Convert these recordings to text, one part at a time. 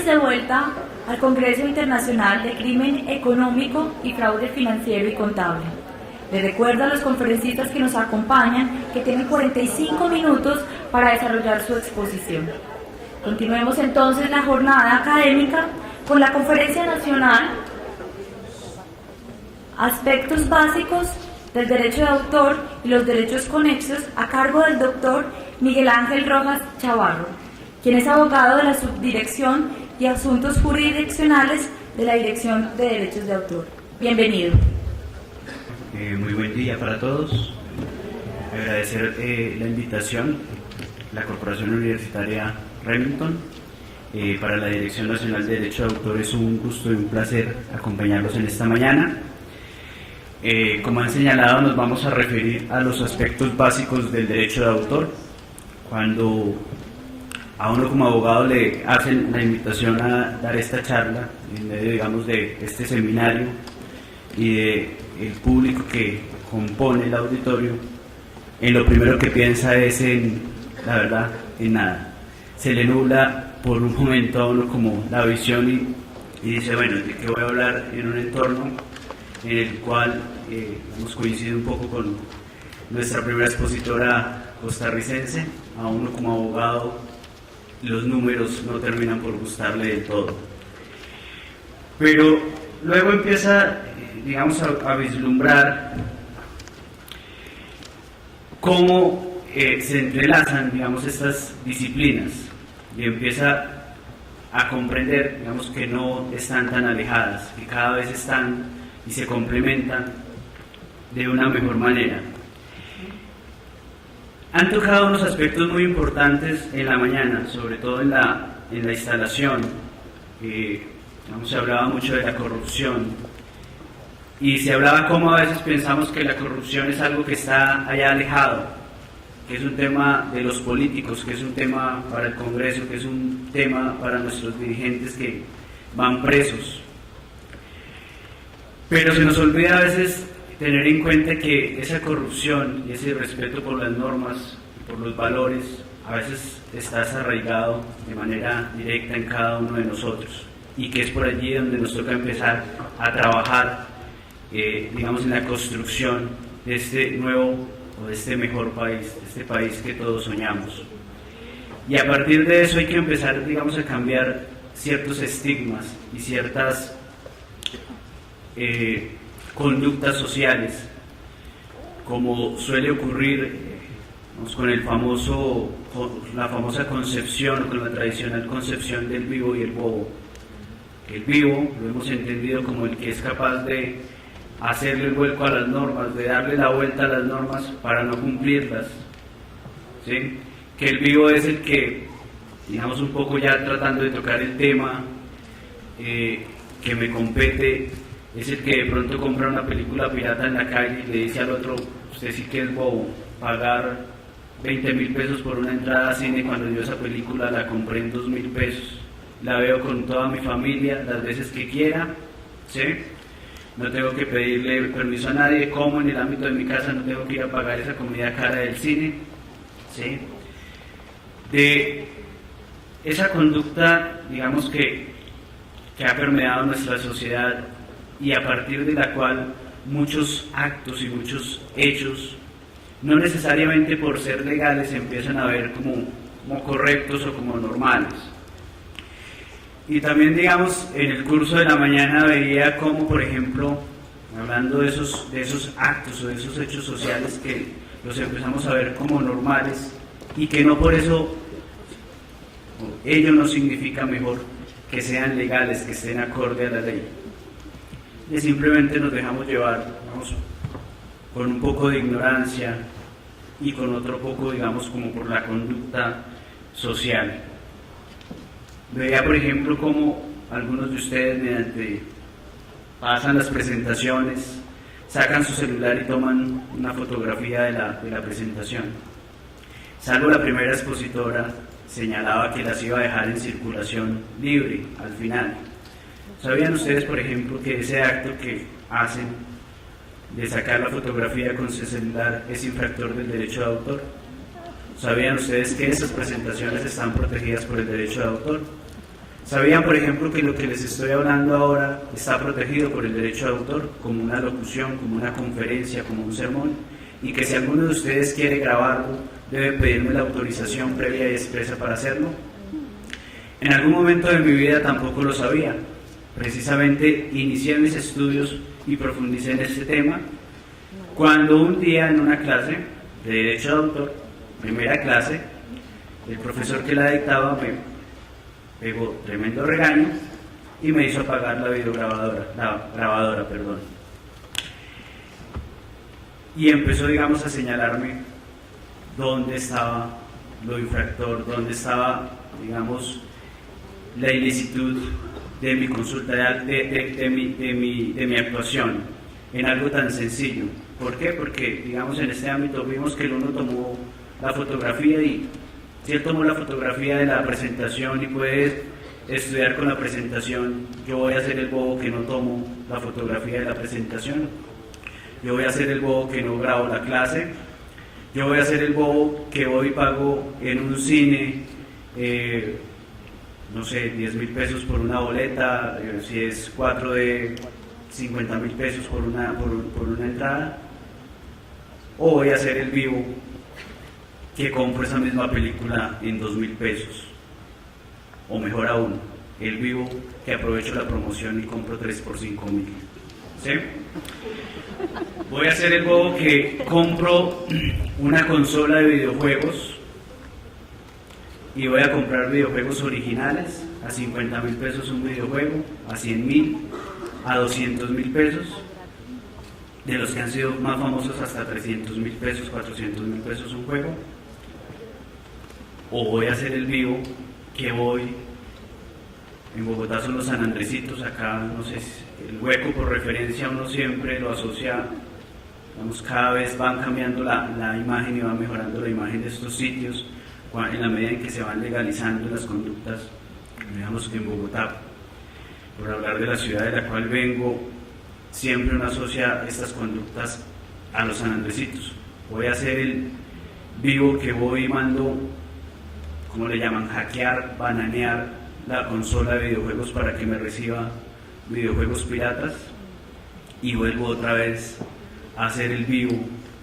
Bienvenidos de vuelta al Congreso Internacional de Crimen Económico y Fraude Financiero y Contable. Les recuerdo a los conferencistas que nos acompañan que tienen 45 minutos para desarrollar su exposición. Continuemos entonces la jornada académica con la Conferencia Nacional Aspectos Básicos del Derecho de Autor y los Derechos Conexos a cargo del doctor Miguel Ángel Rojas Chavarro, quien es abogado de la Subdirección y Asuntos Jurisdiccionales de la Dirección de Derechos de Autor. Bienvenido. Muy buen día para todos. Agradecer la invitación, la Corporación Universitaria Remington. Para la Dirección Nacional de Derecho de Autor es un gusto y un placer acompañarlos en esta mañana. Como han señalado, nos vamos a referir a los aspectos básicos del derecho de autor. Cuando a uno como abogado le hacen la invitación a dar esta charla, en medio, digamos, de este seminario y del público que compone el auditorio, en lo primero que piensa es en, la verdad, en nada. Se le nubla por un momento a uno como la visión y dice, bueno, ¿de qué voy a hablar en un entorno en el cual hemos coincidido un poco con nuestra primera expositora costarricense? A uno como abogado los números no terminan por gustarle del todo. Pero luego empieza, digamos, a vislumbrar cómo se entrelazan, digamos, estas disciplinas y empieza a comprender, digamos, que no están tan alejadas, que cada vez están y se complementan de una mejor manera. Han tocado unos aspectos muy importantes en la mañana, sobre todo en la instalación. Se hablaba mucho de la corrupción y se hablaba cómo a veces pensamos que la corrupción es algo que está allá alejado, que es un tema de los políticos, que es un tema para el Congreso, que es un tema para nuestros dirigentes que van presos. Pero se nos olvida a veces tener en cuenta que esa corrupción y ese respeto por las normas, por los valores, a veces está desarraigado de manera directa en cada uno de nosotros y que es por allí donde nos toca empezar a trabajar, digamos, en la construcción de este nuevo o de este mejor país, de este país que todos soñamos. Y a partir de eso hay que empezar, digamos, a cambiar ciertos estigmas y ciertas conductas sociales, como suele ocurrir con la famosa concepción, con la tradicional concepción del vivo y el bobo. El vivo lo hemos entendido como el que es capaz de hacerle el vuelco a las normas, de darle la vuelta a las normas para no cumplirlas, ¿sí? Que el vivo es el que, digamos, un poco ya tratando de tocar el tema que me compete, es el que de pronto compra una película pirata en la calle y le dice al otro, usted sí que es bobo, pagar 20.000 pesos por una entrada a cine cuando yo esa película la compré en 2.000 pesos, la veo con toda mi familia las veces que quiera, ¿sí? No tengo que pedirle permiso a nadie, como en el ámbito de mi casa no tengo que ir a pagar esa comida cara del cine, ¿sí? De esa conducta, digamos, que ha permeado nuestra sociedad y a partir de la cual muchos actos y muchos hechos, no necesariamente por ser legales, se empiezan a ver como correctos o como normales. Y también, digamos, en el curso de la mañana veía cómo, por ejemplo, hablando de esos actos o de esos hechos sociales que los empezamos a ver como normales y que no por eso ello no significa mejor que sean legales, que estén acorde a la ley. Y simplemente nos dejamos llevar, digamos, con un poco de ignorancia y con otro poco, digamos, como por la conducta social. Veía, por ejemplo, cómo algunos de ustedes pasan las presentaciones, sacan su celular y toman una fotografía de la presentación. Salvo la primera expositora, señalaba que las iba a dejar en circulación libre al final. ¿Sabían ustedes, por ejemplo, que ese acto que hacen de sacar la fotografía con su celular es infractor del derecho de autor? ¿Sabían ustedes que esas presentaciones están protegidas por el derecho de autor? ¿Sabían, por ejemplo, que lo que les estoy hablando ahora está protegido por el derecho de autor, como una locución, como una conferencia, como un sermón? Y que si alguno de ustedes quiere grabarlo, debe pedirme la autorización previa y expresa para hacerlo. En algún momento de mi vida tampoco lo sabía. Precisamente inicié mis estudios y profundicé en este tema, cuando un día en una clase de derecho de autor, primera clase, el profesor que la dictaba me pegó tremendo regaño y me hizo apagar la grabadora, perdón. Y empezó, digamos, a señalarme dónde estaba lo infractor, dónde estaba, digamos, la ilicitud de mi consulta, de mi actuación, en algo tan sencillo. ¿Por qué? Porque, digamos, en este ámbito vimos que el uno tomó la fotografía y si él tomó la fotografía de la presentación y puede estudiar con la presentación, yo voy a ser el bobo que no tomo la fotografía de la presentación, yo voy a ser el bobo que no grabo la clase, yo voy a ser el bobo que voy y pago en un cine, no sé, 10.000 pesos por una boleta, si es 4 de 50.000 pesos por una entrada, o voy a ser el vivo que compro esa misma película en 2.000 pesos, o mejor aún, el vivo que aprovecho la promoción y compro 3 por 5.000. ¿Sí? Voy a ser el bobo que compro una consola de videojuegos y voy a comprar videojuegos originales a 50.000 pesos un videojuego, a 100.000, a 200.000 pesos, de los que han sido más famosos hasta 300.000 pesos, 400.000 pesos un juego. O voy a hacer el vivo que voy, en Bogotá son los San Andresitos, acá no sé, el Hueco por referencia uno siempre lo asocia, digamos, cada vez van cambiando la imagen y van mejorando la imagen de estos sitios en la medida en que se van legalizando las conductas, digamos que en Bogotá, por hablar de la ciudad de la cual vengo, siempre uno asocia estas conductas a los San Andresitos. Voy a hacer el vivo que voy y mando, ¿cómo le llaman? Hackear, bananear la consola de videojuegos para que me reciba videojuegos piratas, y vuelvo otra vez a hacer el vivo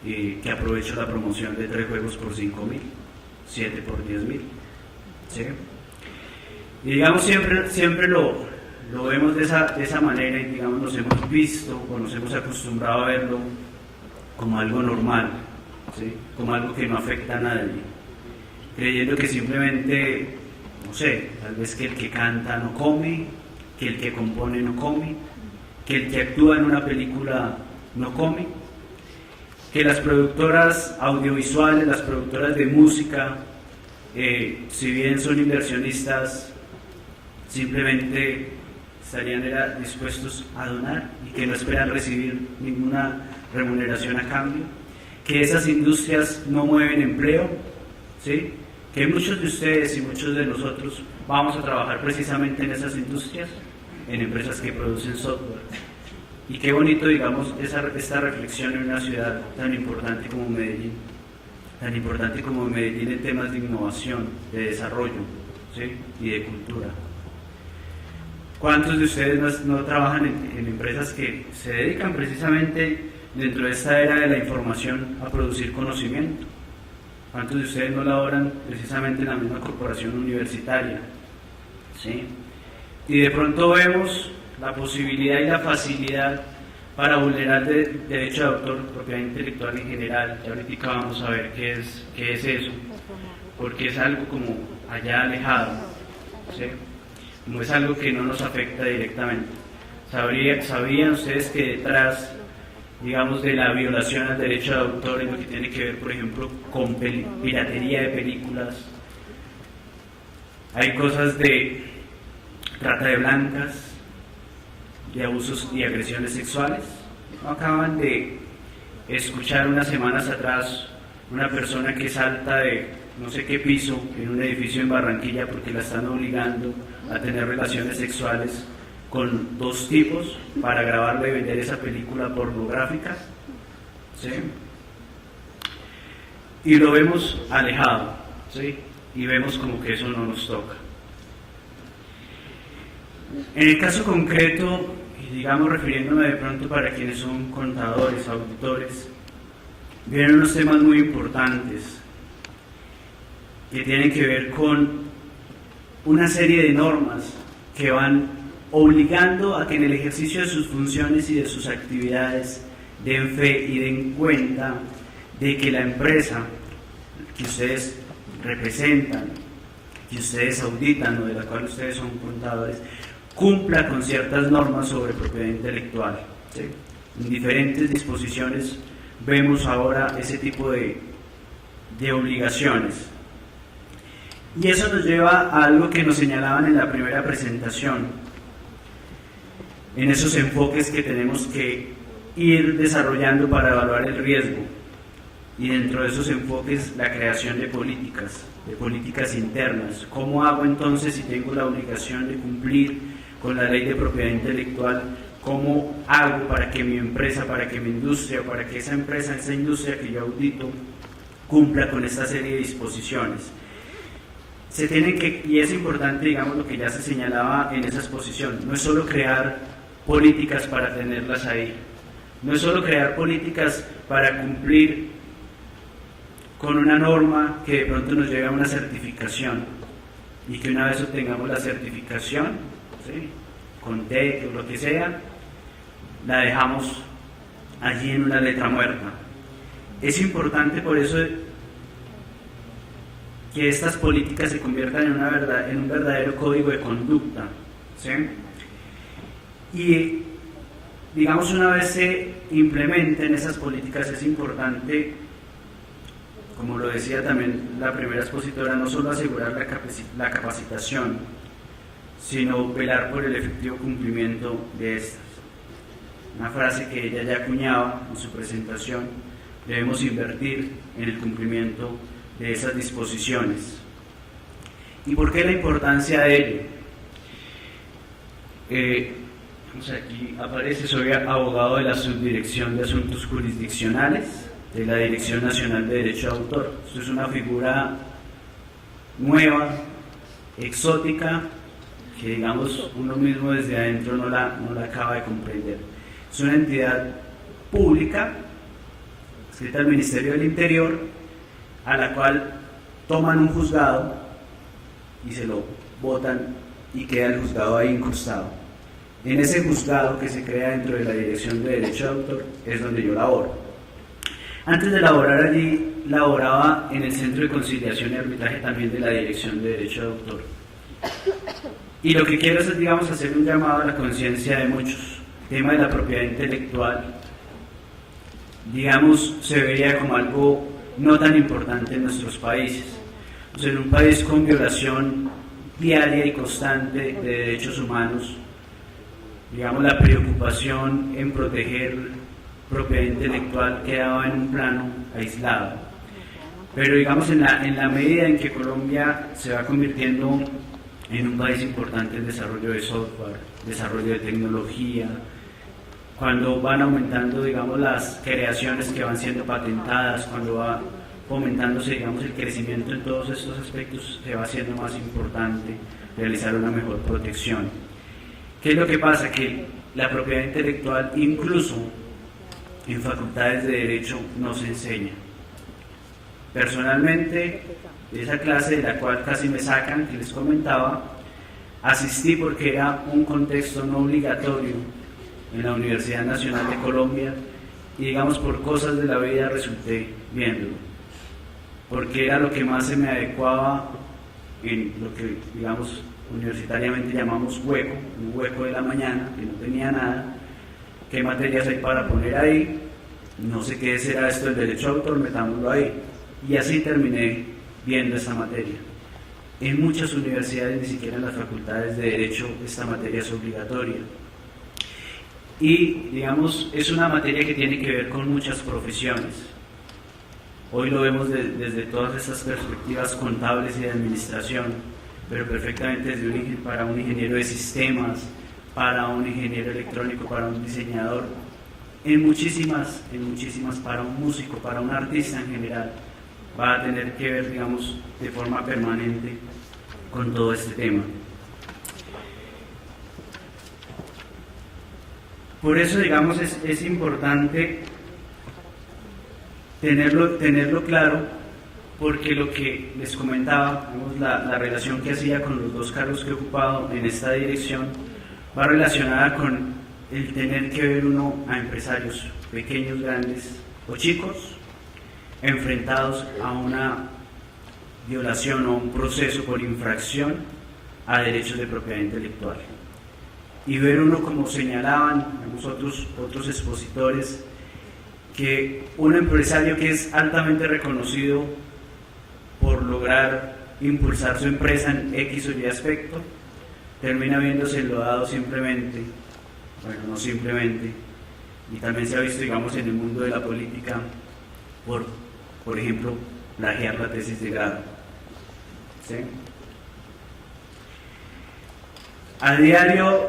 que aprovecho la promoción de 3 juegos por 5.000, 7 por 10.000. ¿Sí? Y digamos, siempre lo vemos de esa manera, y digamos nos hemos visto o nos hemos acostumbrado a verlo como algo normal, ¿sí? Como algo que no afecta a nadie, creyendo que simplemente, no sé, tal vez que el que canta no come, que el que compone no come, que el que actúa en una película no come, que las productoras audiovisuales, las productoras de música, si bien son inversionistas, simplemente estarían dispuestos a donar y que no esperan recibir ninguna remuneración a cambio, que esas industrias no mueven empleo, ¿sí? Que muchos de ustedes y muchos de nosotros vamos a trabajar precisamente en esas industrias, en empresas que producen software. Y qué bonito, digamos, esta reflexión en una ciudad tan importante como Medellín en temas de innovación, de desarrollo, ¿sí? Y de cultura. ¿Cuántos de ustedes no trabajan en empresas que se dedican precisamente dentro de esta era de la información a producir conocimiento? ¿Cuántos de ustedes no laboran precisamente en la misma corporación universitaria? ¿Sí? Y de pronto vemos la posibilidad y la facilidad para vulnerar el derecho de autor, propiedad intelectual en general. Y ahorita vamos a ver qué es eso, porque es algo como allá alejado, ¿sí? No es algo que no nos afecta directamente. ¿Sabían ustedes que detrás, digamos, de la violación al derecho de autor, en lo que tiene que ver, por ejemplo, con piratería de películas, hay cosas de trata de blancas, de abusos y agresiones sexuales? ¿No acaban de escuchar unas semanas atrás una persona que salta de no sé qué piso en un edificio en Barranquilla porque la están obligando a tener relaciones sexuales con 2 tipos para grabarla y vender esa película pornográfica? ¿Sí? Y lo vemos alejado, ¿sí? Y vemos como que eso no nos toca. En el caso concreto, y digamos refiriéndome de pronto para quienes son contadores, auditores, vienen unos temas muy importantes que tienen que ver con una serie de normas que van obligando a que en el ejercicio de sus funciones y de sus actividades den fe y den cuenta de que la empresa que ustedes representan, que ustedes auditan o de la cual ustedes son contadores, cumpla con ciertas normas sobre propiedad intelectual, ¿sí? En diferentes disposiciones vemos ahora ese tipo de obligaciones. Y eso nos lleva a algo que nos señalaban en la primera presentación, en esos enfoques que tenemos que ir desarrollando para evaluar el riesgo. Y dentro de esos enfoques, la creación de políticas internas. ¿Cómo hago entonces si tengo la obligación de cumplir con la ley de propiedad intelectual? ¿Cómo hago para que mi empresa, para que mi industria, para que esa empresa, esa industria que yo audito, cumpla con esta serie de disposiciones? Se tienen que, y es importante, digamos, lo que ya se señalaba en esa exposición, no es solo crear políticas para tenerlas ahí, no es solo crear políticas para cumplir con una norma que de pronto nos lleve a una certificación y que una vez obtengamos la certificación, ¿sí?, con TEC o lo que sea, la dejamos allí en una letra muerta. Es importante por eso que estas políticas se conviertan en un verdadero código de conducta, ¿sí? Y digamos, una vez se implementen esas políticas, es importante, como lo decía también la primera expositora, no solo asegurar la capacitación, sino velar por el efectivo cumplimiento de estas. Una frase que ella ya acuñaba en su presentación: debemos invertir en el cumplimiento de esas disposiciones. ¿Y por qué la importancia de ello? Aquí aparece: soy abogado de la Subdirección de Asuntos Jurisdiccionales de la Dirección Nacional de Derecho de Autor. Esto es una figura nueva, exótica, que digamos uno mismo desde adentro no la acaba de comprender. Es una entidad pública, adscrita al Ministerio del Interior, a la cual toman un juzgado y se lo botan y queda el juzgado ahí incrustado. En ese juzgado que se crea dentro de la Dirección de Derecho de Autor es donde yo laboro. Antes de laborar allí, laboraba en el Centro de Conciliación y Arbitraje también de la Dirección de Derecho de Autor. Y lo que quiero es, digamos, hacer un llamado a la conciencia de muchos. El tema de la propiedad intelectual, digamos, se veía como algo no tan importante en nuestros países. O sea, en un país con violación diaria y constante de derechos humanos, digamos, la preocupación en proteger propiedad intelectual quedaba en un plano aislado. Pero digamos, en la medida en que Colombia se va convirtiendo en un país importante en desarrollo de software, desarrollo de tecnología, cuando van aumentando, digamos, las creaciones que van siendo patentadas, cuando va fomentándose, digamos, el crecimiento en todos estos aspectos, se va haciendo más importante realizar una mejor protección. ¿Qué es lo que pasa? Que la propiedad intelectual, incluso en facultades de Derecho, no se enseña. Personalmente, de esa clase de la cual casi me sacan, que les comentaba, asistí porque era un contexto no obligatorio en la Universidad Nacional de Colombia y, digamos, por cosas de la vida resulté viéndolo, porque era lo que más se me adecuaba en lo que, digamos, universitariamente llamamos hueco, un hueco de la mañana, que no tenía nada. ¿Qué materias hay para poner ahí? No sé qué será esto del derecho de autor, metámoslo ahí. Y así terminé viendo esta materia. En muchas universidades, ni siquiera en las facultades de Derecho, esta materia es obligatoria. Y, digamos, es una materia que tiene que ver con muchas profesiones. Hoy lo vemos desde todas estas perspectivas contables y de administración, pero perfectamente para un ingeniero de sistemas, para un ingeniero electrónico, para un diseñador, en muchísimas, para un músico, para un artista en general, va a tener que ver, digamos, de forma permanente con todo este tema. Por eso, digamos, es importante tenerlo claro, porque lo que les comentaba, digamos, la relación que hacía con los dos cargos que he ocupado en esta dirección, va relacionada con el tener que ver uno a empresarios pequeños, grandes o chicos, enfrentados a una violación o un proceso por infracción a derechos de propiedad intelectual. Y ver uno, como señalaban otros expositores, que un empresario que es altamente reconocido por lograr impulsar su empresa en X o Y aspecto, termina viéndose enlodado simplemente, bueno, no simplemente, y también se ha visto, digamos, en el mundo de la política, por ejemplo, plagiar la tesis de grado. ¿Sí? A diario,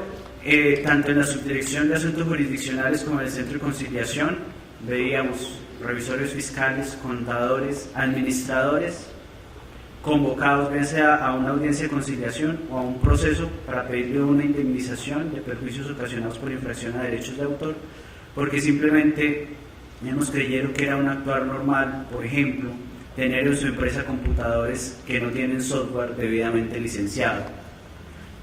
tanto en la Subdirección de Asuntos Jurisdiccionales como en el Centro de Conciliación, veíamos revisores fiscales, contadores, administradores, convocados bien sea a una audiencia de conciliación o a un proceso para pedirle una indemnización de perjuicios ocasionados por infracción a derechos de autor, porque simplemente creyeron que era un actuar normal, por ejemplo, tener en su empresa computadores que no tienen software debidamente licenciado,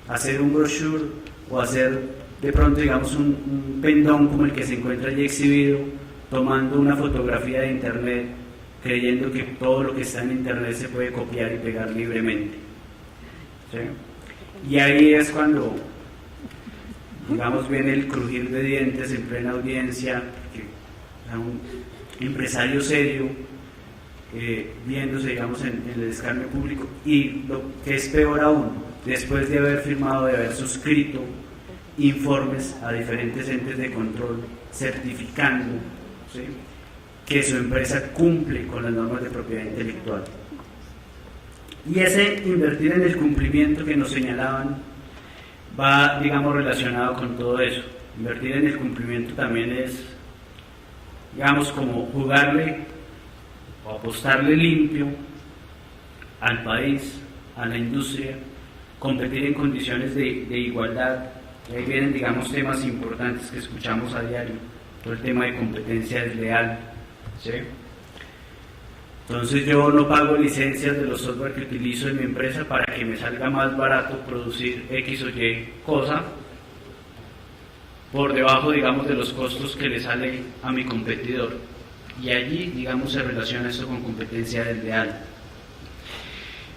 hacer un brochure o hacer de pronto, digamos, un pendón como el que se encuentra allí exhibido, tomando una fotografía de internet, creyendo que todo lo que está en internet se puede copiar y pegar libremente. ¿Sí? Y ahí es cuando, digamos, viene el crujir de dientes en plena audiencia, que, o sea, un empresario serio, viéndose, digamos, en el escarnio público, y lo que es peor aún, después de haber firmado, de haber suscrito informes a diferentes entes de control certificando, ¿sí?, que su empresa cumple con las normas de propiedad intelectual. Y ese invertir en el cumplimiento que nos señalaban va, digamos, relacionado con todo eso. Invertir en el cumplimiento también es, digamos, como jugarle o apostarle limpio al país, a la industria, competir en condiciones de igualdad. Y ahí vienen, digamos, temas importantes que escuchamos a diario, todo el tema de competencia desleal, ¿sí? Entonces yo no pago licencias de los software que utilizo en mi empresa para que me salga más barato producir X o Y cosa por debajo, digamos, de los costos que le sale a mi competidor. Y allí, digamos, se relaciona esto con competencia desleal.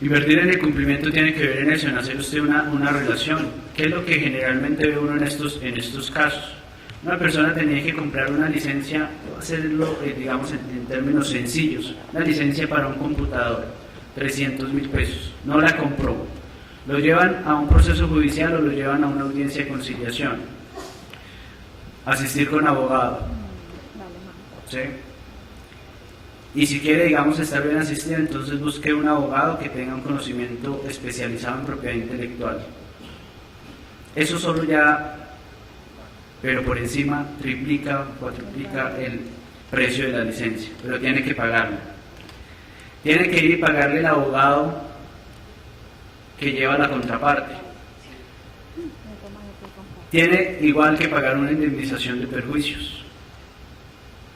Invertir en el cumplimiento tiene que ver en eso, en hacer usted una relación. ¿Qué es lo que generalmente ve uno en estos casos? Una persona tenía que comprar una licencia, hacerlo, digamos, en términos sencillos, una licencia para un computador, 300.000 pesos, no la compró. Lo llevan a un proceso judicial o lo llevan a una audiencia de conciliación. Asistir con abogado. ¿Sí? Y si quiere, digamos, estar bien asistido, entonces busque un abogado que tenga un conocimiento especializado en propiedad intelectual. Eso solo ya, pero por encima, triplica, cuatriplica el precio de la licencia, pero tiene que pagarlo. Tiene que ir y pagarle al abogado que lleva la contraparte. Tiene igual que pagar una indemnización de perjuicios.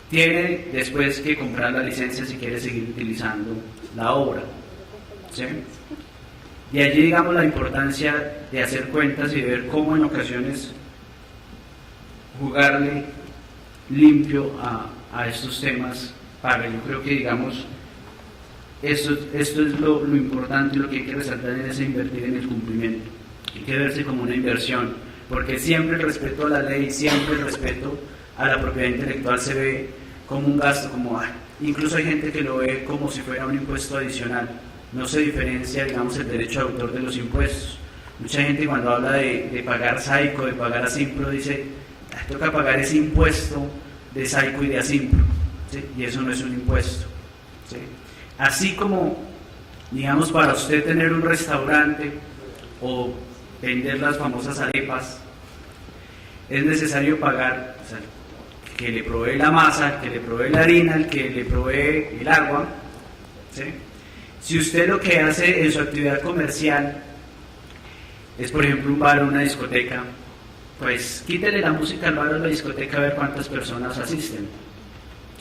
Tiene después que comprar la licencia si quiere seguir utilizando la obra. ¿Sí? Y allí, digamos, la importancia de hacer cuentas y de ver cómo en ocasiones jugarle limpio a estos temas paga. Yo creo que, digamos, esto es lo importante y lo que hay que resaltar en ese invertir en el cumplimiento. Hay que verse como una inversión, porque siempre el respeto a la ley, siempre el respeto a la propiedad intelectual se ve como un gasto, incluso hay gente que lo ve como si fuera un impuesto adicional. No se diferencia, digamos, el derecho de autor de los impuestos. Mucha gente cuando habla de pagar SAICO, de pagar ASIMPRO, dice, toca pagar ese impuesto de SAICO y de ASIMPRO, ¿sí? Y eso no es un impuesto, ¿sí? Así como, digamos, para usted tener un restaurante o vender las famosas arepas, es necesario pagar, o sea, que le provee la masa, que le provee la harina, el que le provee el agua, ¿sí? Si usted lo que hace en su actividad comercial es, por ejemplo, un bar o una discoteca, pues quítele la música al bar o a la discoteca a ver cuántas personas asisten.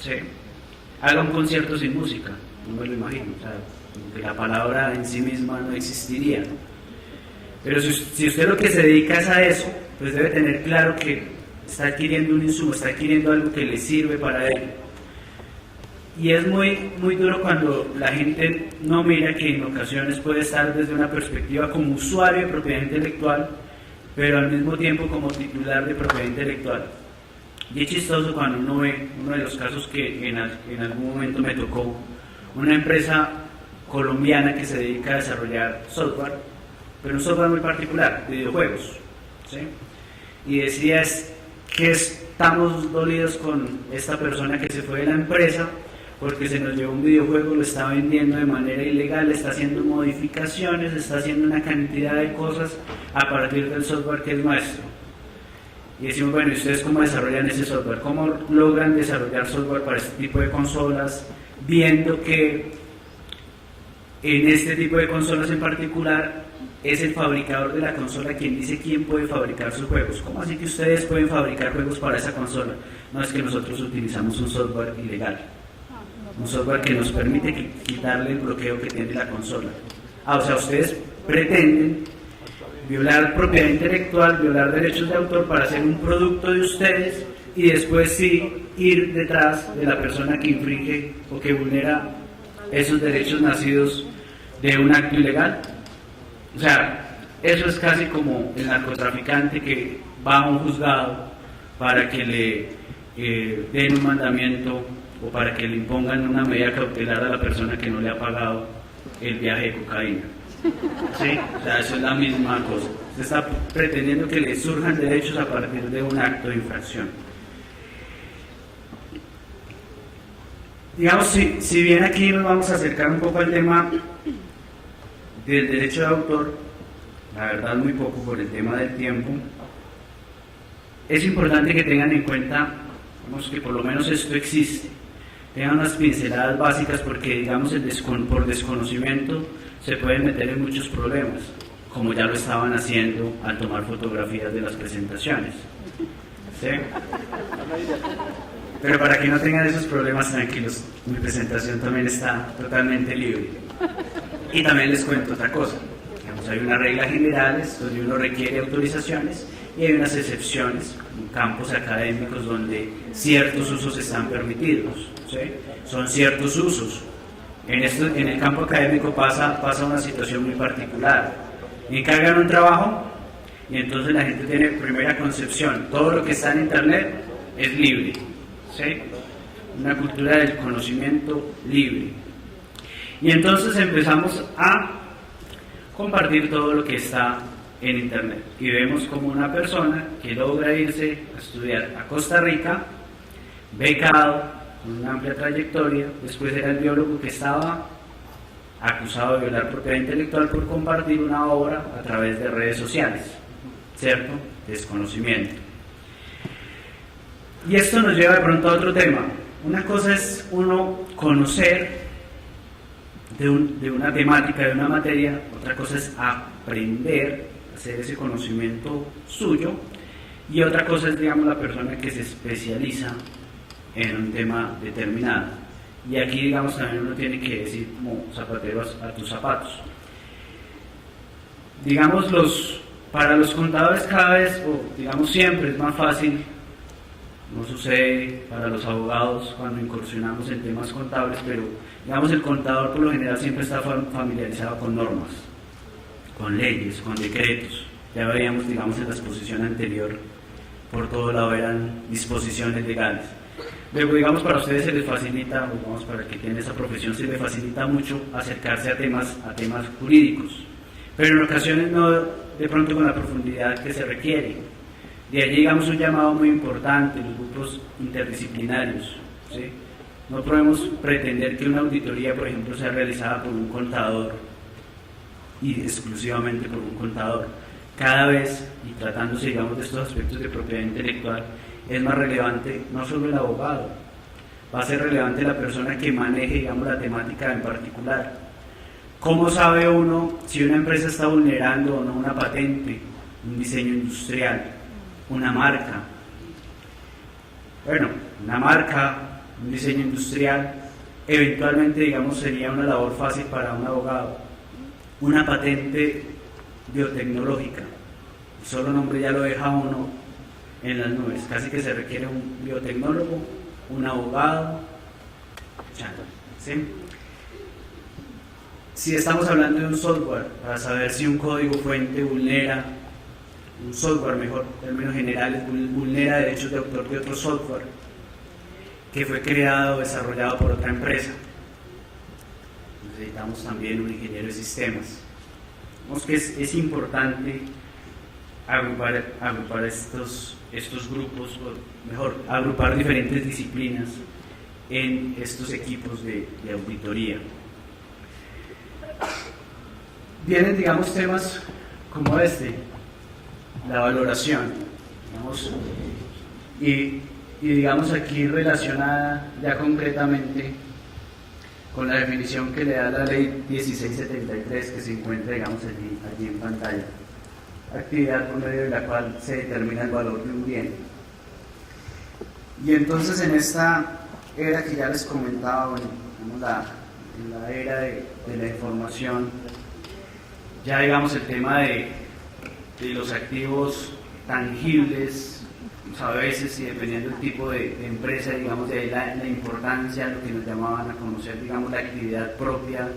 ¿Sí? Haga un concierto sin música, no me lo imagino, o sea, que la palabra en sí misma no existiría. Pero si usted lo que se dedica es a eso, pues debe tener claro que está adquiriendo un insumo, está adquiriendo algo que le sirve para él. Y es muy, muy duro cuando la gente no mira que en ocasiones puede estar desde una perspectiva como usuario de propiedad intelectual, pero al mismo tiempo como titular de propiedad intelectual. Y es chistoso cuando uno ve uno de los casos que en algún momento me tocó, una empresa colombiana que se dedica a desarrollar software, pero un software muy particular, de videojuegos, ¿sí? Y decía que estamos dolidos con esta persona que se fue de la empresa porque se nos llevó un videojuego, lo está vendiendo de manera ilegal, está haciendo modificaciones, está haciendo una cantidad de cosas a partir del software que es nuestro. Y decimos, bueno, ¿y ustedes cómo desarrollan ese software? ¿Cómo logran desarrollar software para este tipo de consolas, viendo que en este tipo de consolas en particular es el fabricador de la consola quien dice quién puede fabricar sus juegos? ¿Cómo así que ustedes pueden fabricar juegos para esa consola? No, es que nosotros utilizamos un software ilegal, un software que nos permite quitarle el bloqueo que tiene la consola. O sea, ustedes pretenden violar propiedad intelectual, violar derechos de autor para hacer un producto de ustedes y después sí ir detrás de la persona que infringe o que vulnera esos derechos nacidos de un acto ilegal. O sea, eso es casi como el narcotraficante que va a un juzgado para que le den un mandamiento o para que le impongan una medida cautelar a la persona que no le ha pagado el viaje de cocaína. ¿Sí? O sea, eso es la misma cosa. Se está pretendiendo que le surjan derechos a partir de un acto de infracción. Digamos, si bien aquí nos vamos a acercar un poco al tema del derecho de autor, la verdad muy poco por el tema del tiempo, es importante que tengan en cuenta, digamos, que por lo menos esto existe, tengan unas pinceladas básicas porque, digamos, por desconocimiento se pueden meter en muchos problemas, como ya lo estaban haciendo al tomar fotografías de las presentaciones. ¿Sí? Pero para que no tengan esos problemas, tranquilos, mi presentación también está totalmente libre. Y también les cuento otra cosa. Digamos, hay unas reglas generales donde uno requiere autorizaciones y hay unas excepciones, campos académicos donde ciertos usos están permitidos. ¿Sí? Son ciertos usos. En el campo académico pasa una situación muy particular. Encargan un trabajo y entonces la gente tiene primera concepción, todo lo que está en internet es libre, ¿sí? Una cultura del conocimiento libre. Y entonces empezamos a compartir todo lo que está en internet y vemos como una persona que logra irse a estudiar a Costa Rica, becado, con una amplia trayectoria, después era el biólogo que estaba acusado de violar propiedad intelectual por compartir una obra a través de redes sociales, ¿cierto? Desconocimiento. Y esto nos lleva de pronto a otro tema. Una cosa es uno conocer de una temática, de una materia, otra cosa es aprender, hacer ese conocimiento suyo, y otra cosa es, digamos, la persona que se especializa en un tema determinado. Y aquí, digamos, también uno tiene que decir como zapateros a tus zapatos. Digamos, para los contadores cada vez, o digamos siempre, es más fácil, no sucede para los abogados cuando incursionamos en temas contables, pero digamos el contador por lo general siempre está familiarizado con normas, con leyes, con decretos. Ya veíamos, digamos, en la exposición anterior, por todo lado eran disposiciones legales. Luego, digamos, para ustedes se les facilita, digamos, para el que tiene esa profesión, se les facilita mucho acercarse a temas jurídicos, pero en ocasiones no de pronto con la profundidad que se requiere. De allí, digamos, un llamado muy importante, los grupos interdisciplinarios, ¿sí? No podemos pretender que una auditoría, por ejemplo, sea realizada por un contador y exclusivamente por un contador. Cada vez, y tratándose, digamos, de estos aspectos de propiedad intelectual, es más relevante no solo el abogado, va a ser relevante la persona que maneje, digamos, la temática en particular. ¿Cómo sabe uno si una empresa está vulnerando o no una patente, un diseño industrial? una marca. Bueno, una marca, un diseño industrial, eventualmente, digamos, sería una labor fácil para un abogado. Una patente biotecnológica, el solo nombre ya lo deja uno en las nubes. Casi que se requiere un biotecnólogo, un abogado, ¿sí? Si estamos hablando de un software, para saber si un código fuente vulnera, un software, mejor, en términos generales, vulnera derechos de autor de otro software que fue creado o desarrollado por otra empresa, necesitamos también un ingeniero de sistemas. Vemos que es importante agrupar estos grupos, o mejor, agrupar diferentes disciplinas en estos equipos de auditoría. Vienen, digamos, temas como la valoración, digamos, y digamos aquí relacionada ya concretamente con la definición que le da la ley 1673 que se encuentra, digamos, allí en pantalla. Actividad por medio de la cual se determina el valor de un bien. Y entonces en esta era que ya les comentaba, en la era de la información, ya digamos el tema de los activos tangibles, a veces, y dependiendo del tipo de empresa, digamos, de ahí la importancia, lo que nos llamaban a conocer, digamos, la actividad propia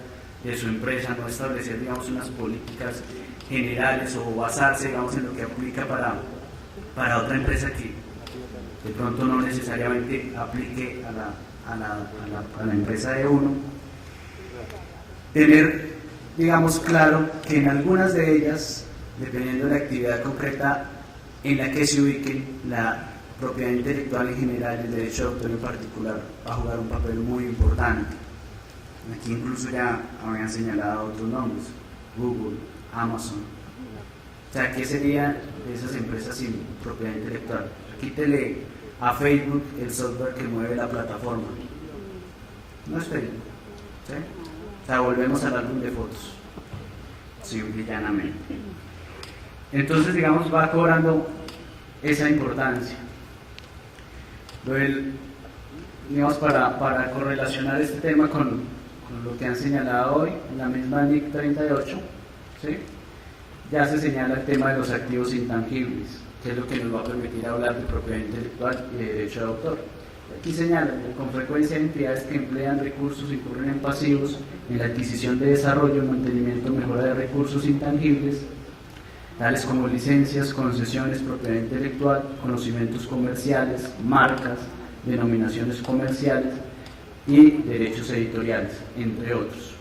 de su empresa, no establecer, digamos, unas políticas generales o basarse, digamos, en lo que aplica para otra empresa que de pronto no necesariamente aplique a la empresa de uno. Tener, digamos, claro que en algunas de ellas, dependiendo de la actividad concreta en la que se ubique, la propiedad intelectual en general y el derecho de autor en particular va a jugar un papel muy importante. Aquí incluso ya habían señalado otros nombres: Google, Amazon. O sea, ¿qué serían de esas empresas sin propiedad intelectual? Quítele a Facebook el software que mueve la plataforma. No es Facebook, ¿sí? O sea, volvemos al álbum de fotos, simple y llanamente. Entonces, digamos, va cobrando esa importancia. Digamos, para correlacionar este tema con lo que han señalado hoy, en la misma NIC 38, ¿sí? Ya se señala el tema de los activos intangibles, que es lo que nos va a permitir hablar de propiedad intelectual y de derecho de autor. Aquí señala que con frecuencia entidades que emplean recursos incurren en pasivos en la adquisición de desarrollo, mantenimiento, mejora de recursos intangibles, tales como licencias, concesiones, propiedad intelectual, conocimientos comerciales, marcas, denominaciones comerciales y derechos editoriales, entre otros.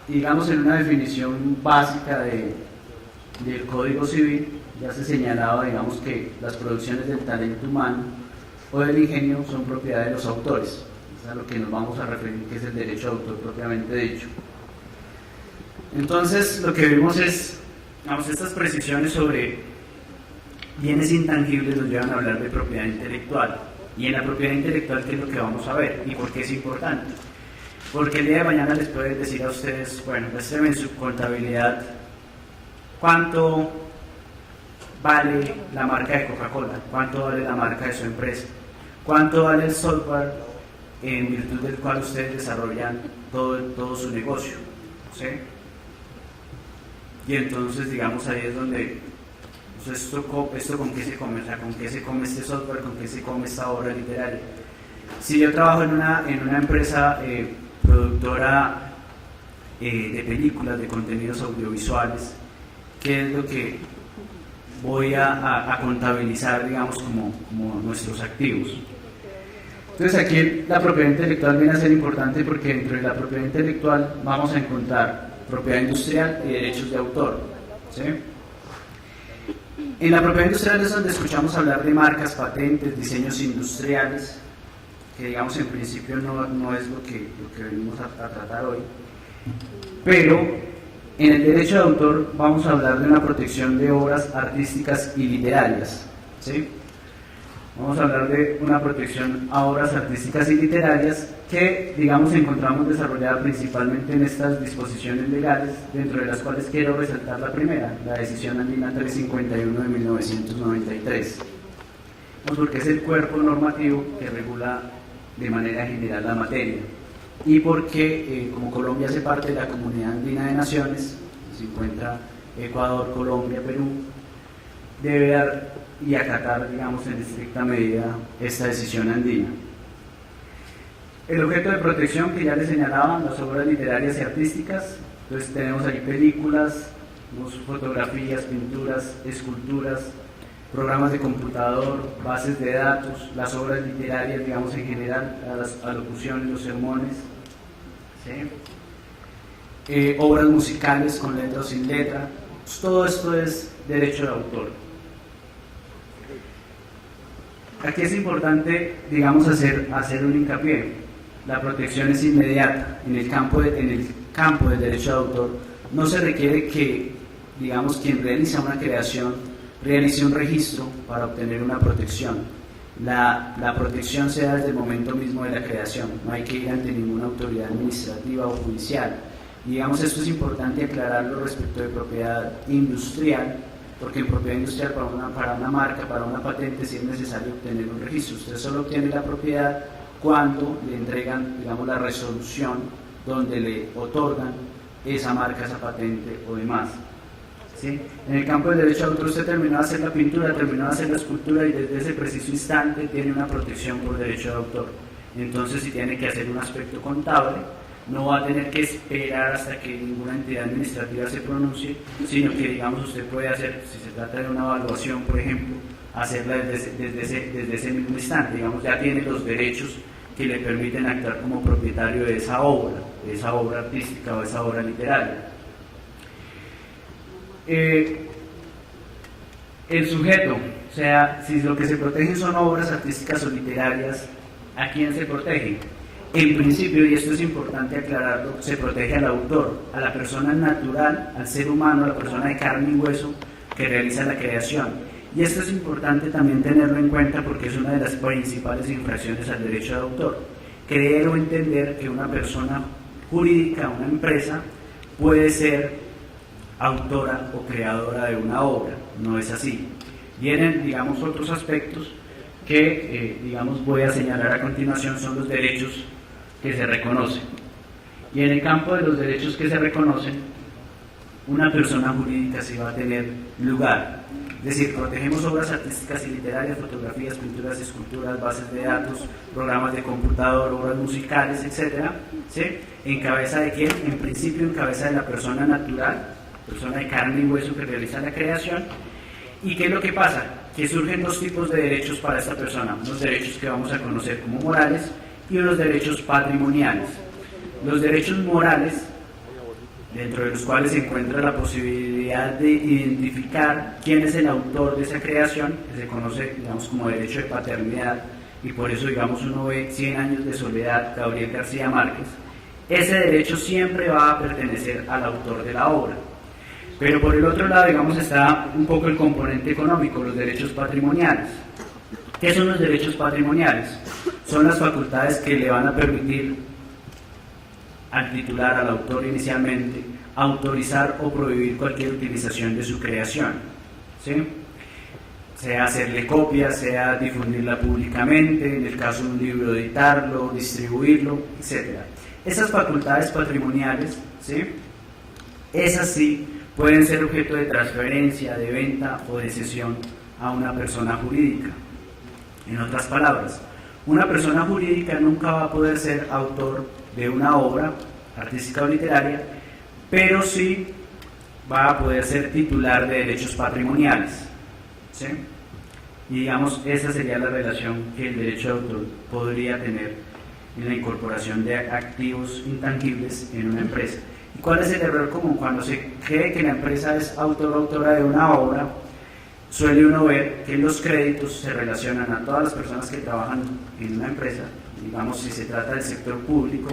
Digamos, en una definición básica del Código Civil ya se señalaba, digamos, que las producciones del talento humano o del ingenio son propiedad de los autores. Es a lo que nos vamos a referir, que es el derecho de autor propiamente dicho. Entonces, lo que vimos es, digamos, estas precisiones sobre bienes intangibles nos llevan a hablar de propiedad intelectual. Y en la propiedad intelectual, ¿qué es lo que vamos a ver? ¿Y por qué es importante? Porque el día de mañana les puede decir a ustedes, bueno, muéstrenme en su contabilidad cuánto vale la marca de Coca-Cola, cuánto vale la marca de su empresa, cuánto vale el software en virtud del cual ustedes desarrollan todo su negocio, ¿sí? Y entonces, digamos, ahí es donde pues esto con qué se come, o sea, con qué se come este software, con qué se come esta obra literaria. Si yo trabajo en una empresa productora de películas, de contenidos audiovisuales, ¿qué es lo que voy a contabilizar, digamos, como nuestros activos? Entonces aquí la propiedad intelectual viene a ser importante porque dentro de la propiedad intelectual vamos a encontrar propiedad industrial y derechos de autor, ¿sí? En la propiedad industrial es donde escuchamos hablar de marcas, patentes, diseños industriales, que digamos en principio no es lo que venimos a tratar hoy, pero en el derecho de autor vamos a hablar de una protección de obras artísticas y literarias, ¿sí? Vamos a hablar de una protección a obras artísticas y literarias que, digamos, encontramos desarrollada principalmente en estas disposiciones legales, dentro de las cuales quiero resaltar la primera, la Decisión Andina 351 de 1993, porque es el cuerpo normativo que regula de manera general la materia, y porque como Colombia hace parte de la Comunidad Andina de Naciones, se encuentra Ecuador, Colombia, Perú, debe dar y acatar, digamos, en estricta medida esta decisión andina. El objeto de protección que ya les señalaban, las obras literarias y artísticas, entonces tenemos ahí películas, fotografías, pinturas, esculturas, programas de computador, bases de datos, las obras literarias, digamos, en general, las alocuciones, los sermones, ¿sí? Obras musicales con letra o sin letra, pues todo esto es derecho de autor. Aquí es importante, digamos, hacer un hincapié. La protección es inmediata. En el campo del derecho de autor no se requiere que, digamos, quien realiza una creación realice un registro para obtener una protección. La protección se da desde el momento mismo de la creación. No hay que ir ante ninguna autoridad administrativa o judicial. Y, digamos, esto es importante aclararlo respecto de propiedad industrial, porque en propiedad industrial para una marca, para una patente, sí es necesario obtener un registro. Usted solo obtiene la propiedad cuando le entregan, digamos, la resolución donde le otorgan esa marca, esa patente o demás. ¿Sí? En el campo del derecho de autor, usted terminó de hacer la pintura, terminó de hacer la escultura y desde ese preciso instante tiene una protección por derecho de autor. Entonces, si tiene que hacer un aspecto contable, no va a tener que esperar hasta que ninguna entidad administrativa se pronuncie, sino que, digamos, usted puede hacer, si se trata de una evaluación, por ejemplo, hacerla desde ese mismo instante. Digamos, ya tiene los derechos que le permiten actuar como propietario de esa obra artística o de esa obra literaria. El sujeto, o sea, si lo que se protegen son obras artísticas o literarias, ¿a quién se protege? En principio, y esto es importante aclararlo, se protege al autor, a la persona natural, al ser humano, a la persona de carne y hueso que realiza la creación. Y esto es importante también tenerlo en cuenta porque es una de las principales infracciones al derecho de autor. Creer o entender que una persona jurídica, una empresa, puede ser autora o creadora de una obra. No es así. Vienen, digamos, otros aspectos que, digamos, voy a señalar a continuación, son los derechos que se reconocen. Y en el campo de los derechos que se reconocen, una persona jurídica sí va a tener lugar. Es decir, protegemos obras artísticas y literarias, fotografías, pinturas, esculturas, bases de datos, programas de computador, obras musicales, etc. ¿Sí? ¿En cabeza de quién? En principio en cabeza de la persona natural, persona de carne y hueso que realiza la creación. ¿Y qué es lo que pasa? Que surgen dos tipos de derechos para esta persona, unos derechos que vamos a conocer como morales y unos derechos patrimoniales. Los derechos morales, dentro de los cuales se encuentra la posibilidad de identificar quién es el autor de esa creación, que se conoce, digamos, como derecho de paternidad, y por eso, digamos, uno ve 100 años de soledad, Gabriel García Márquez. Ese derecho siempre va a pertenecer al autor de la obra. Pero por el otro lado, digamos, está un poco el componente económico, los derechos patrimoniales. ¿Qué son los derechos patrimoniales? Son las facultades que le van a permitir al titular, al autor inicialmente, autorizar o prohibir cualquier utilización de su creación, ¿sí? Sea hacerle copias, sea difundirla públicamente, en el caso de un libro editarlo, distribuirlo, etc. Esas facultades patrimoniales, ¿sí? Esas sí pueden ser objeto de transferencia, de venta o de cesión a una persona jurídica. En otras palabras, una persona jurídica nunca va a poder ser autor de una obra artística o literaria, pero sí va a poder ser titular de derechos patrimoniales, ¿sí? Y digamos, esa sería la relación que el derecho de autor podría tener en la incorporación de activos intangibles en una empresa. ¿Y cuál es el error común? Cuando se cree que la empresa es autor o autora de una obra, suele uno ver que los créditos se relacionan a todas las personas que trabajan en una empresa, digamos, si se trata del sector público,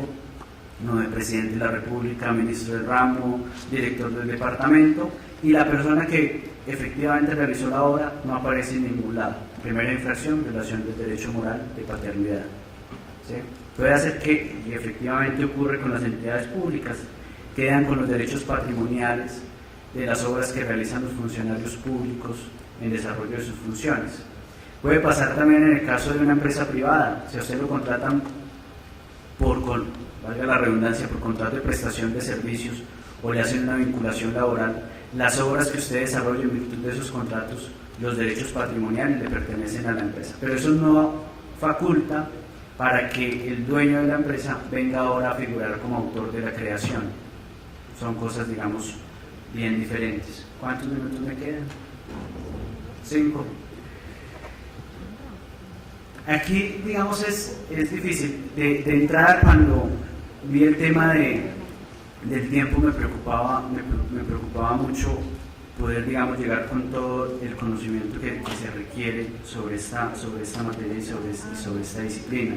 no del presidente de la República, ministro del ramo, director del departamento, y la persona que efectivamente realizó la obra no aparece en ningún lado. Primera infracción, violación del derecho moral de paternidad. ¿Sí? Puede hacer que, y efectivamente ocurre con las entidades públicas, quedan con los derechos patrimoniales de las obras que realizan los funcionarios públicos en desarrollo de sus funciones. Puede pasar también en el caso de una empresa privada. Si a usted lo contratan valga la redundancia, por contrato de prestación de servicios o le hacen una vinculación laboral, las obras que usted desarrolla en virtud de esos contratos, los derechos patrimoniales le pertenecen a la empresa. Pero eso no faculta para que el dueño de la empresa venga ahora a figurar como autor de la creación. Son cosas, digamos, bien diferentes. ¿Cuántos minutos me quedan? 5. Aquí, digamos, es difícil. De entrada, cuando vi el tema del tiempo, me preocupaba mucho poder, digamos, llegar con todo el conocimiento que se requiere sobre esta materia y sobre esta disciplina.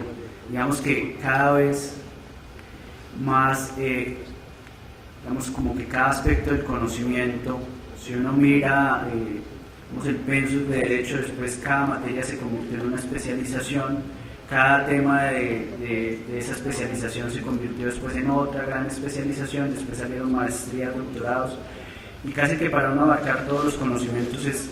Digamos que cada vez más, digamos, como que cada aspecto del conocimiento, si uno mira el pensum de derecho, después cada materia se convirtió en una especialización, cada tema de esa especialización se convirtió después en otra gran especialización, después salieron maestrías, doctorados, y casi que para uno abarcar todos los conocimientos es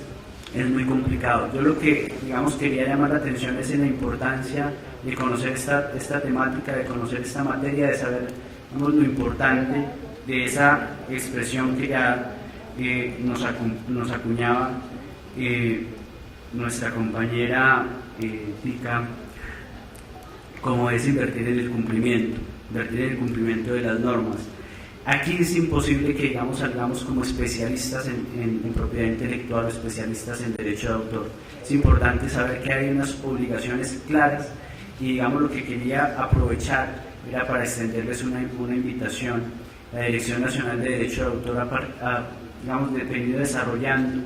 muy complicado. Yo lo que, digamos, quería llamar la atención es en la importancia de conocer esta temática, de conocer esta materia, de saber, digamos, lo importante de esa expresión que ya nos acuñaba nuestra compañera Tica, como es invertir en el cumplimiento de las normas. Aquí es imposible que, digamos, salgamos como especialistas en propiedad intelectual o especialistas en derecho de autor. Es importante saber que hay unas obligaciones claras y, digamos, lo que quería aprovechar era para extenderles una invitación. La Dirección Nacional de Derecho de Autor digamos, venido desarrollando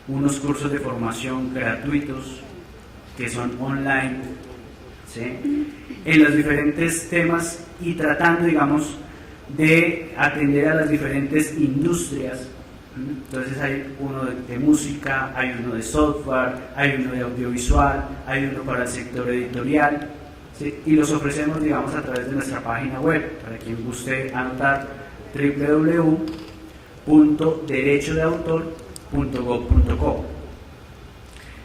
unos cursos de formación gratuitos que son online, ¿sí?, en los diferentes temas y tratando, digamos, de atender a las diferentes industrias. Entonces hay uno de música, hay uno de software, hay uno de audiovisual, hay uno para el sector editorial, ¿sí?, y los ofrecemos, digamos, a través de nuestra página web, para quien guste anotar, www.derechodeautor.gov.co.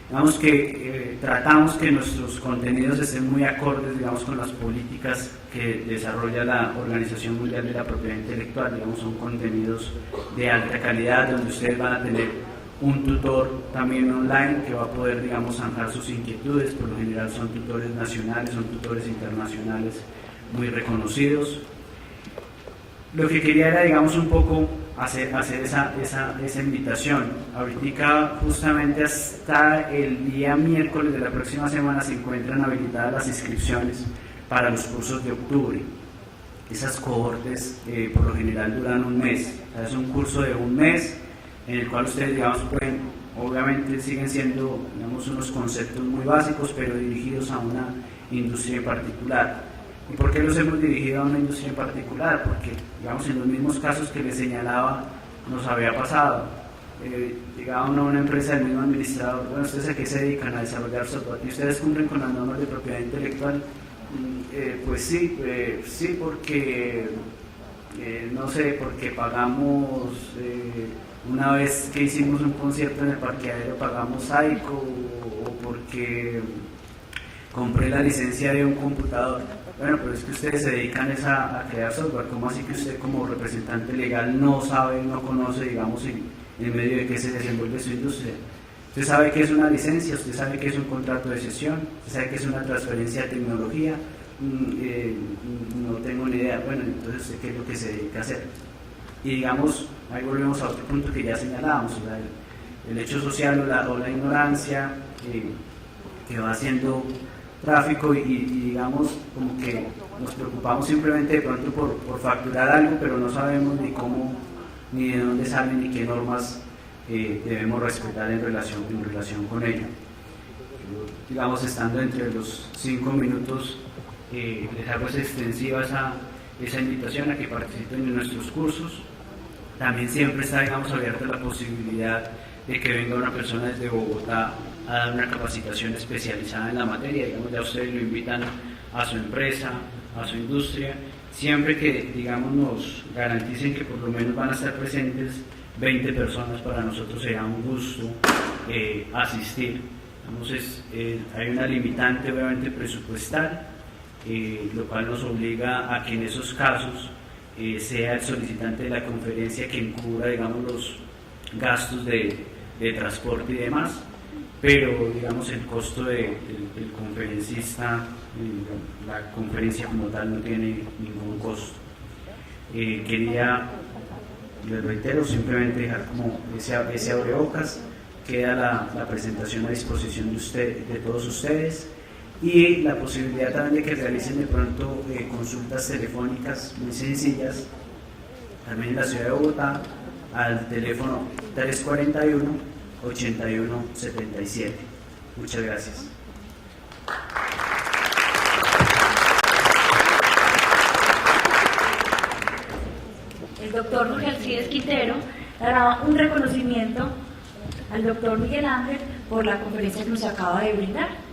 Digamos que tratamos que nuestros contenidos estén muy acordes, digamos, con las políticas que desarrolla la Organización Mundial de la Propiedad Intelectual. Digamos, son contenidos de alta calidad, donde ustedes van a tener un tutor también online que va a poder, digamos, zanjar sus inquietudes. Por lo general son tutores nacionales, son tutores internacionales muy reconocidos. Lo que quería era, digamos, un poco hacer esa invitación. Ahorita, justamente hasta el día miércoles de la próxima semana, se encuentran habilitadas las inscripciones para los cursos de octubre. Esas cohortes por lo general duran un mes. O sea, es un curso de un mes en el cual ustedes, digamos, pueden, obviamente siguen siendo, digamos, unos conceptos muy básicos, pero dirigidos a una industria en particular. ¿Y por qué los hemos dirigido a una industria en particular? Porque, digamos, en los mismos casos que les señalaba, nos había pasado. Llegaba una empresa del mismo administrador: bueno, ¿ustedes a qué se dedican? A desarrollar software. ¿Y ustedes cumplen con las normas de propiedad intelectual? Pues sí, porque, no sé, porque pagamos, una vez que hicimos un concierto en el parqueadero, pagamos Saico, o porque compré la licencia de un computador. Bueno, pero es que ustedes se dedican a crear software. ¿Cómo así que usted, como representante legal, no sabe, no conoce, digamos, en medio de qué se desenvuelve su industria? Usted sabe qué es una licencia, usted sabe qué es un contrato de cesión, usted sabe qué es una transferencia de tecnología. No tengo ni idea. Bueno, entonces, ¿usted qué es lo que se dedica a hacer? Y, digamos, ahí volvemos a otro punto que ya señalábamos: o sea, el hecho social o la ignorancia que va haciendo tráfico y, digamos, como que nos preocupamos simplemente de pronto por facturar algo, pero no sabemos ni cómo, ni de dónde salen, ni qué normas debemos respetar en relación con ello. Yo, digamos, estando entre los 5 minutos, les hago extensiva esa invitación a que participen en nuestros cursos. También siempre está, digamos, abierta la posibilidad de que venga una persona desde Bogotá a dar una capacitación especializada en la materia. Digamos, ya ustedes lo invitan a su empresa, a su industria, siempre que, digamos, nos garanticen que por lo menos van a estar presentes 20 personas, para nosotros será un gusto asistir. Entonces, hay una limitante obviamente presupuestal, lo cual nos obliga a que en esos casos sea el solicitante de la conferencia quien cubra, digamos, los gastos de transporte y demás, pero, digamos, el costo del conferencista, la conferencia como tal no tiene ningún costo. Quería, les reitero, simplemente dejar como ese abrebocas. Queda la presentación a disposición de todos ustedes, y la posibilidad también de que realicen de pronto consultas telefónicas muy sencillas también en la ciudad de Bogotá al teléfono 341-8177. Muchas gracias. El doctor Jorge Alcides Quintero dará un reconocimiento al doctor Miguel Ángel por la conferencia que nos acaba de brindar.